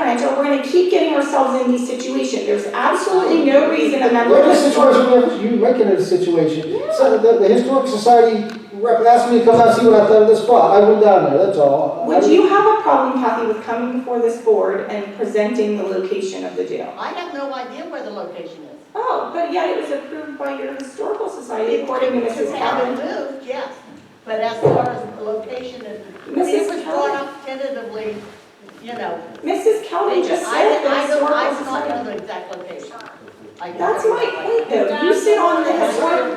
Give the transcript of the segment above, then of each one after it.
wrench, or we're gonna keep getting ourselves in these situations. There's absolutely no reason a member We're of in a the situation, you making it a situation. So the Historic Society rep asked me to come out and see what I thought of this spot. I went down there, that's all. Would you have a problem, Kathy, with coming before this board and presenting the location of the jail? I have no idea where the location is. Oh, but yet it was approved by your historical society, according to Mrs. To have Calvin. it moved, yes. But as far as the location, it was brought up tentatively, you know. Mrs. Calvin just said the I historical don't know society. the exact location. That's my point though, you sit on the historical,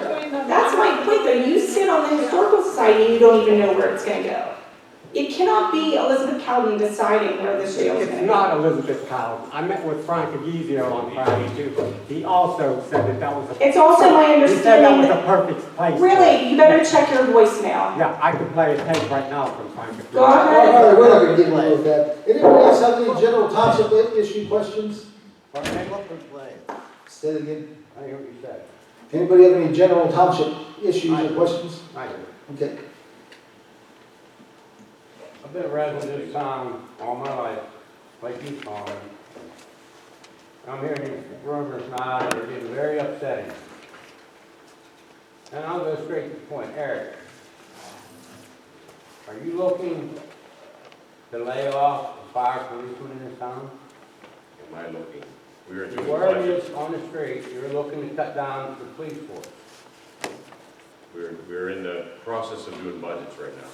that's my point though, you sit on the historical society and you don't even know where it's gonna go. It cannot be Elizabeth Calvin deciding where this jail is It's gonna not go. Elizabeth Calvin. I met with Frank Agizio on Friday too. He also said that that was a... It's also my He said that understanding was that, a perfect place. really, you better check your voicemail. Yeah, I could play a tape right now from Frank Agizio. Go All ahead. right, we're not gonna get into with that. Anybody else have any general township issue questions? Say it again. I hear what you said. Anybody have any general township issues or questions? Right. Okay. I've been a resident of this town all my life, like you call it. I'm hearing these rumors now that are getting very upsetting. And I'll go straight to the point. Eric, are you looking to lay off the fire policemen in this town? Am I looking? We are The doing word budget. is on the street, you're looking to cut down the police force. We're in the process of doing budgets right now.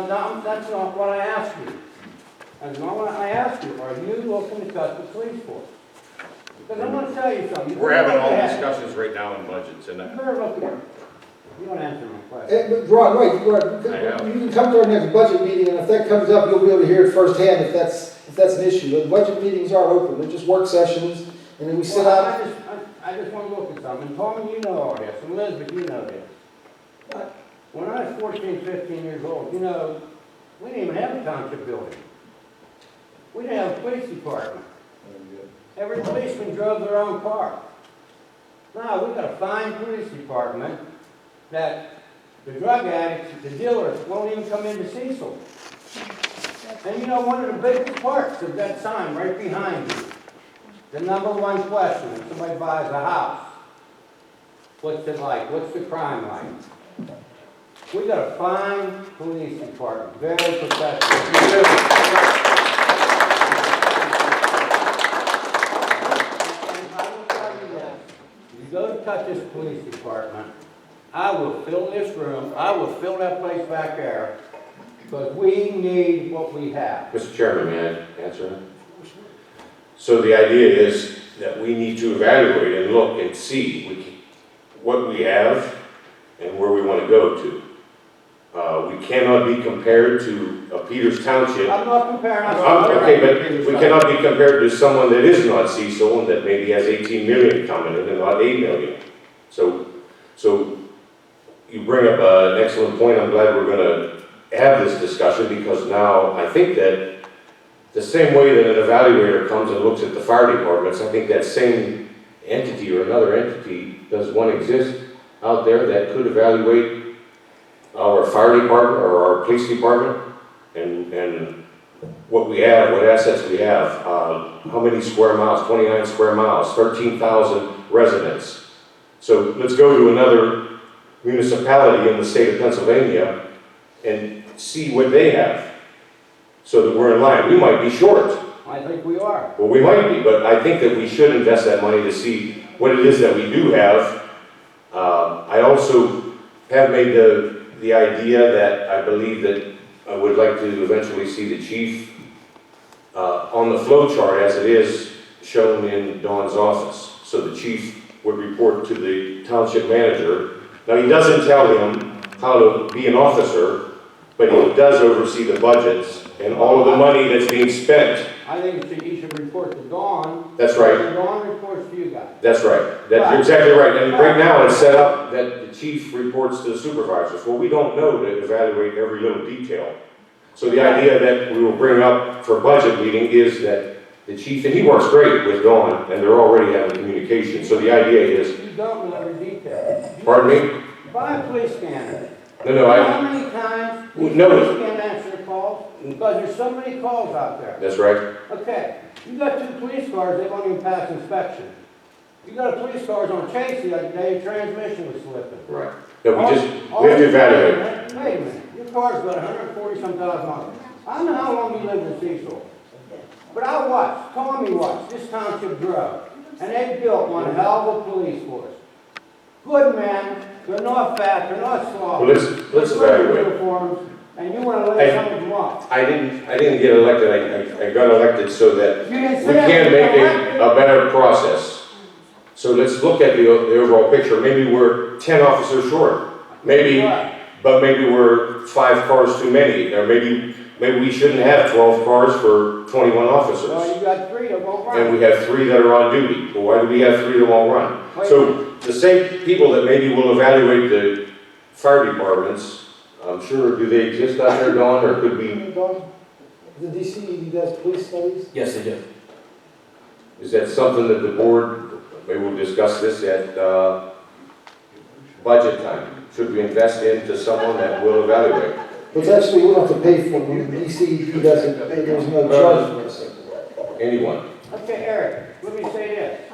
No, that's not what I asked you. That's not what I asked you. Are you looking to cut the police force? Because I'm going to tell you something. We're having all discussions right now on budgets, and You better look at it. You don't answer my question. But Ron, wait, I know. you can come to our next budget meeting, and if that comes up, you'll be able to hear it firsthand if that's an issue. The budget meetings are open, they're just work sessions, and then we sit Well, out. I just want to look at something. Tommy, you know all this, and Elizabeth, you know this. When I was 14, 15 years old, you know, we didn't even have a township building. We didn't have a police department. Every policeman drove their own car. Now, we've got a fine police department that the drug addicts, the dealers, won't even come into Cecil. And you know, one of the biggest parts of that sign right behind you, the number one question when somebody buys a house, what's it like? What's the crime like? We got a fine police department, very professional. You go to cut this police department, I will fill this room, I will fill that place back there, because we need what we have. Mr. Chairman, may I answer that? So the idea is that we need to evaluate and look and see what we have and where we want to go to. We cannot be compared to Peters Township. I'm not comparing us. Okay, but we cannot be compared to someone that is not Cecil and that maybe has 18 million coming in and not 8 million. So you bring up an excellent point. I'm glad we're going to have this discussion, because now I think that the same way that an evaluator comes and looks at the fire departments, I think that same entity or another entity, does one exist out there that could evaluate our fire department or our police department and what we have, what assets we have, how many square miles, 29 square miles, 13,000 residents. So let's go to another municipality in the state of Pennsylvania and see what they have so that we're in line. We might be short. I think we are. Well, we might be, but I think that we should invest that money to see what it is that we do have. I also have made the idea that I believe that I would like to eventually see the chief on the flow chart as it is shown in Dawn's office. So the chief would report to the township manager. Now, he doesn't tell him how to be an officer, but he does oversee the budgets and all of the money that's being spent. I think he should report to Dawn. That's right. And Dawn reports to you guys. That's right. You're exactly right. And right now it's set up that the chief reports to the supervisors. Well, we don't know to evaluate every little detail. So the idea that we will bring up for budget meeting is that the chief, and he works great with Dawn, and they're already having communication. So the idea is, You don't know every detail. pardon me? Buy a police scanner. No, How many times No. police can't answer the calls? Because there's so many calls out there. That's right. Okay, You got 2 police cars, they won't even pass inspection. You got a police cars on Chase the other day, transmission was slipping. Right. No, we have to evaluate. Wait a minute, your car's got 140-some thousand miles. I don't know how long you lived in Cecil, but I watched, Tommy watched, this township drove, and they built one hell of a police force. Good man, they're not fat, they're not soft. Well, let's evaluate. Uniforms, and you want to lay some of them off. I didn't get elected, I got elected so that You didn't we say can you make got elected. a better process. So let's look at the overall picture. Maybe we're 10 officers short. Maybe, but maybe we're 5 cars too many. Or maybe we shouldn't have 12 cars for 21 officers. Well, you got 3 that won't run. And we have 3 that are on duty. Well, why do we have 3 that won't run? So the same people that maybe will evaluate the fire departments, I'm sure, do they exist out there, Dawn, or could we? The DC does police studies? Yes, they do. Is that something that the board, maybe we'll discuss this at budget time? Should we invest into someone that will evaluate? Which actually we don't have to pay for, when the DC does it, there's no charge for us. Anyone? Okay, Eric, let me say this.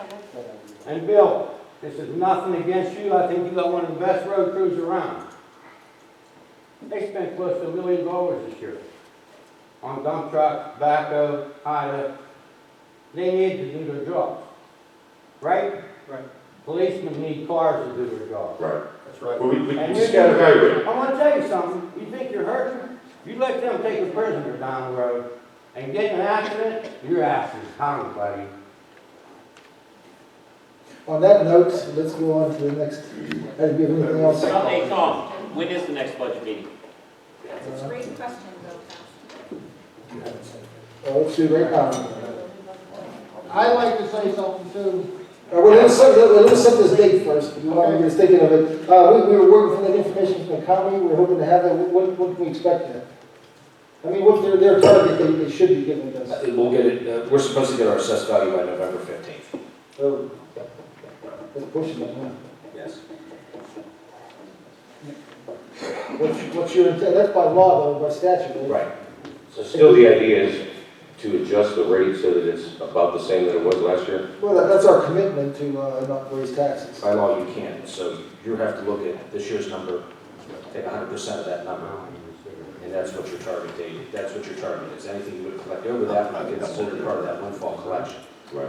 And Bill, this is nothing against you. I think you got one of the best road crews around. They spent close to $1 million this year on dump trucks, backhoe, high. They need to do their jobs, right? Right. Policemen need cars to do their jobs. Right. That's right. Well, we And just gotta evaluate. I want to tell you something. You think you're hurting? You let them take a prisoner down the road and get in an accident, your ass is hung, buddy. On that note, let's go on to the next, do you have anything else? Hey, Tom, when is the next budget meeting? That's a great question, though. Let's do it right now. I'd like to say something too. Well, let's set this date first, we were just thinking of it. We were working for that information from the county, we're hoping to have that, when can we expect that? I mean, what's their target they should be giving us? We'll get it, we're supposed to get our assessed value by November 15th. Oh, that's pushing it, huh? Yes. What's your intent, that's by law, though, by statute, right? Right. So still the idea is to adjust the rate so that it's about the same that it was last year? Well, that's our commitment to not raise taxes. By law, you can't. So you have to look at this year's number, take 100% of that number, and that's what your target date, that's what your target is. Anything you would collect over that would be considered part of that windfall collection. Right.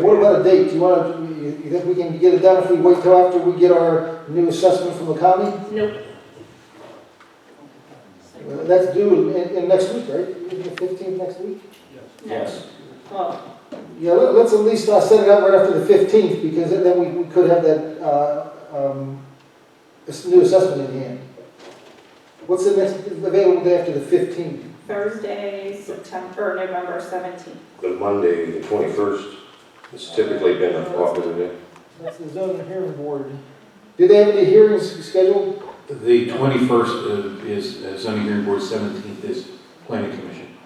What about a date? You think we can get it done if we wait till after we get our new assessment from the county? Nope. That's due in next week, right? The 15th next week? Yes. Well, Yeah, let's at least set it up right after the 15th, because then we could have that this new assessment in hand. What's the next available day after the 15th? Thursday, November 17th. The Monday, the 21st, it's typically been a popular day. That's the zoning hearing board. Do they have any hearings scheduled? The 21st is zoning hearing board, 17th is planning commission.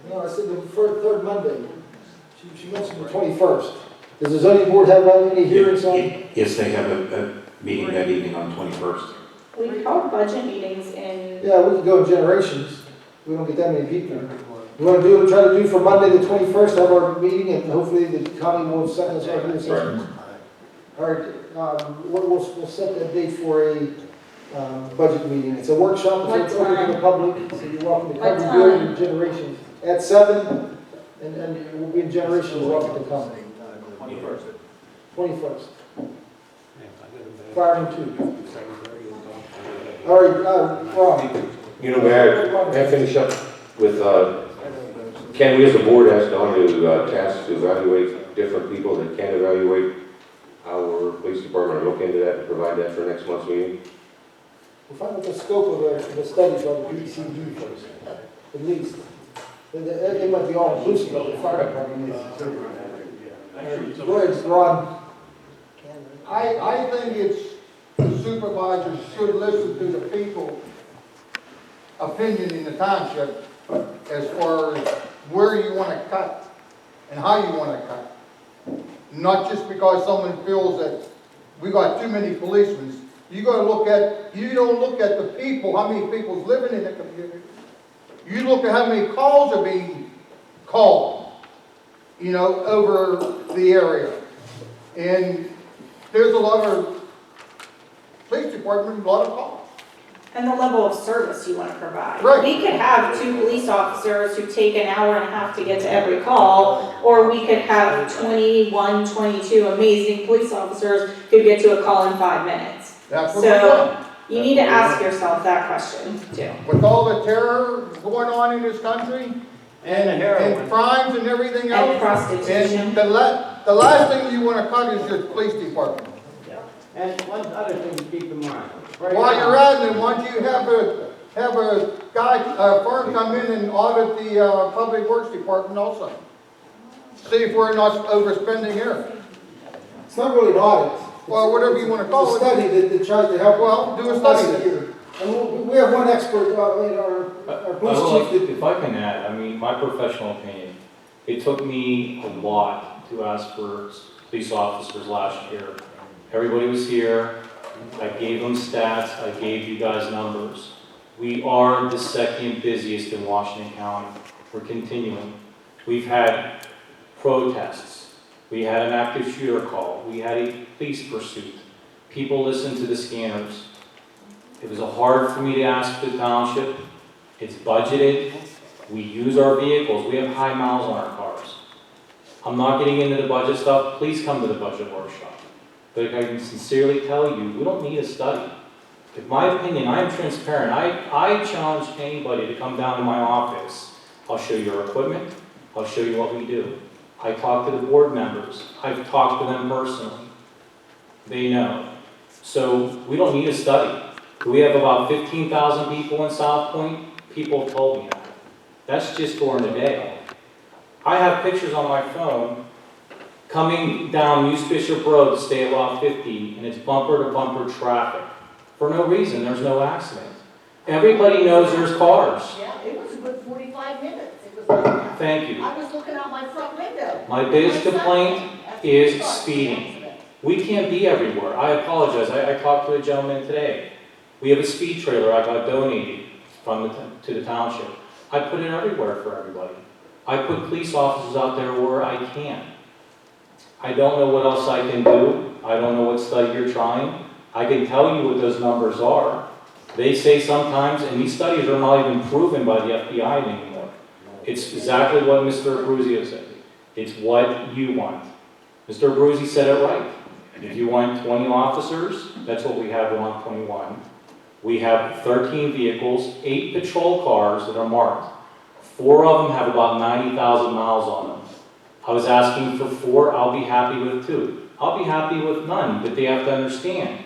No, I said the third Monday. She mentioned the 21st. Does the zoning board have any hearings on? Yes, they have a meeting that evening on 21st. We held budget meetings in, Yeah, we can go in generations. We don't get that many people. We want to try to do for Monday the 21st, have our meeting, and hopefully the county will send us our new assessment. All right, we'll set that date for a budget meeting. It's a workshop, so it's open to the public, so you're welcome to come What and do it in time? generations. At 7, and we'll be in generations, you're welcome to come. 21st. Fire and 2. All right, Ron. You know, may I finish up with, can we as a board ask Dawn to task to evaluate different people that can evaluate our police department, or look into that and provide that for next month's meeting? We'll find out the scope of the studies by the DCD first, at least. They might be all inclusive of the fire department. Go ahead, Ron. I think it's, the supervisors should listen to the people opinion in the township as far as where you want to cut and how you want to cut. Not just because someone feels that we got too many policemen. You got to look at, you don't look at the people, how many people's living in the community. You look at how many calls are being call, you know, over the area. And there's a lot of police department, a lot of calls. And the level of service you want to provide. Right. We could have 2 police officers who take an hour and a half to get to every call, or we could have 21, 22 amazing police officers who get to a call in 5 minutes. That's what So you need to ask yourself that question too. with all the terror going on in this country, And the heroin. and crimes and everything And else, prostitution. and the last thing you wanna cut is your police department. And one other thing to keep in mind. Right While now- you're at it, why don't you have a guy, a firm come in and audit the, public works department also? See if we're not overspending here, It's not really an audit. or whatever you wanna It's call a it. study that tries to help. Well, do a us study. here. And we have one expert, our police chief. If I can add, I mean, my professional opinion, it took me a lot to ask for police officers last year. Everybody was here, I gave them stats, I gave you guys numbers. We are the second busiest in Washington County. We're continuing. We've had protests, we had an active shooter call, we had a police pursuit. People listened to the scanners. It was hard for me to ask the township. It's budgeted. We use our vehicles. We have high miles on our cars. I'm not getting into the budget stuff. Please come to the budget workshop. But I can sincerely tell you, we don't need a study. In my opinion, I am transparent. I challenge anybody to come down to my office. I'll show you our equipment. I'll show you what we do. I talk to the board members. I've talked to them personally. They know. So we don't need a study. We have about 15,000 people in South Point. People have told me that. That's just during the day. I have pictures on my phone coming down East Bishop Road to stay at Route 50, and it's bumper-to-bumper traffic. For no reason, there's no accident. Everybody knows there's cars. Yeah, it was a good 45 minutes. It was like that. Thank you. I was looking out my front window. My biggest complaint is speeding. We can't be everywhere. I apologize. I talked to a gentleman today. We have a speed trailer I got donated to the township. I put it everywhere for everybody. I put police officers out there where I can. I don't know what else I can do. I don't know what study you're trying. I can tell you what those numbers are. They say sometimes, and these studies are not even proven by the FBI anymore. It's exactly what Mr. Abruzio said. It's what you want. Mr. Abruzzi said it right. If you want 20 officers, that's what we have on 21. We have 13 vehicles, 8 patrol cars that are marked. 4 of them have about 90,000 miles on them. I was asking for 4, I'll be happy with 2. I'll be happy with none, but they have to understand,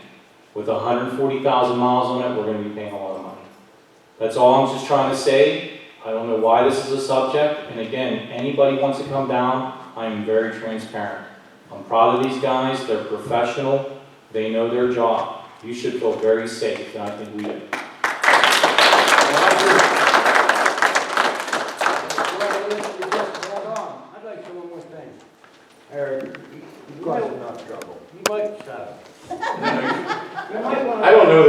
with 140,000 miles on it, we're going to be paying a lot of money. That's all I'm just trying to say. I don't know why this is a subject, and again, anybody wants to come down, I am very transparent. I'm proud of these guys, they're professional, they know their job. You should feel very safe, and I think we do. I'd like to know one more thing. Eric, you might shut up. I don't know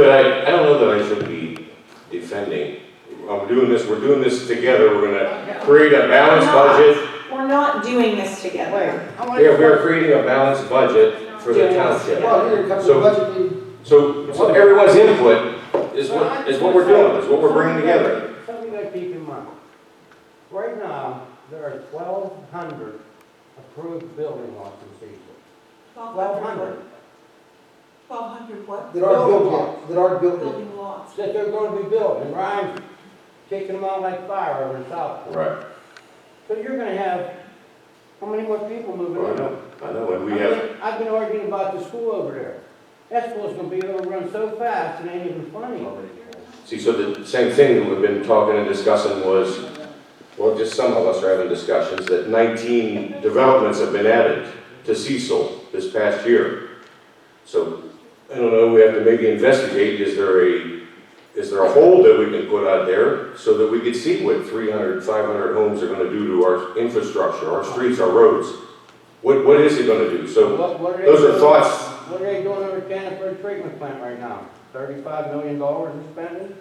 that I should be defending. We're doing this together. We're gonna create a balanced budget. We're not doing this together. We're creating a balanced budget for the township. Well, here comes the budget meeting. So everyone's input is what we're doing, is what we're bringing together. Something to keep in mind. Right now, there are 1,200 approved building lots in Cecil. 1,200. 1,200 what? That aren't built yet, that aren't built yet. Building lots. That they're going to be built, and Ryan's kicking them out like fire over in Southport. Right. So you're gonna have, how many more people moving in? I know, and we have, I've been arguing about the school over there. That school's gonna be overrun so fast, it ain't even funny. see, so the same thing that we've been talking and discussing was, well, just some of us are having discussions, that 19 developments have been added to Cecil this past year. So, I don't know, we have to maybe investigate, is there a hole that we can put out there so that we can see what 300, 500 homes are gonna do to our infrastructure, our streets, our roads? What is it gonna do? So, What those are thoughts. What are they doing over at Canterbury Treatment Plant right now? $35 million in spending?